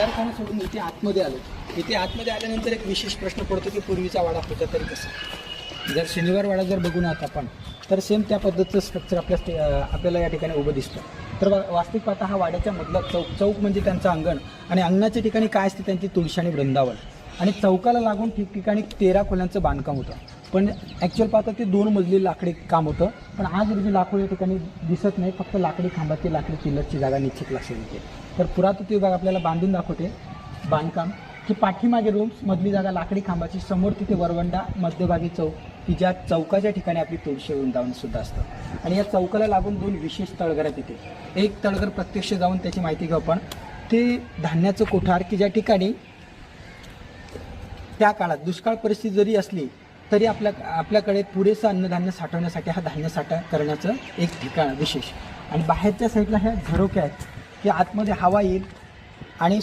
कारखाना सोडून इथे आतमध्ये आलो. इथे आतमध्ये आल्यानंतर एक विशेष प्रश्न पडतो की पूर्वीचा वाडा होता तरी कसं. जर शनिवार वाडा जर बघून आहात आपण तर सेम त्या पद्धतीचं स्ट्रक्चर आपल्याला या ठिकाणी उभं दिसतं. तर वास्तविक पाहता हा वाड्याच्या मधला चौक म्हणजे त्यांचं अंगण आणि अंगणाच्या ठिकाणी काय असते त्यांची तुळशी आणि वृंदावन आणि चौकाला लागून ठिकठिकाणी 13 खोल्यांचं बांधकाम होतं. पण ॲक्च्युअल पाहता ते 2 मजली लाकडी काम होतं. पण आज रोजी लाकूड या ठिकाणी दिसत नाही, फक्त लाकडी खांबाची लाकडी पिलरची जागा निश्चित लक्षात येते. तर पुरातत्व विभाग आपल्याला बांधून दाखवते बांधकाम की पाठीमागे रूम्स मधली जागा लाकडी खांबाची, समोर तिथे वरवंडा, मध्यभागी चौक की ज्या चौकाच्या ठिकाणी आपली तुळशी वृंदावन सुद्धा असतं. आणि या चौकाला लागून 2 विशेष तळघर आहेत तिथे. एक तळघर प्रत्यक्ष जाऊन त्याची माहिती घेऊ आपण. ते धान्याचं कोठार की ज्या ठिकाणी त्या काळात दुष्काळ परिस्थिती जरी असली तरी आपल्याकडे पुरेसं अन्नधान्य साठवण्यासाठी हा धान्य साठा करण्याचं एक ठिकाण विशेष. आणि बाहेरच्या साईडला ह्या झरोक्या आहेत की आतमध्ये हवा येईल आणि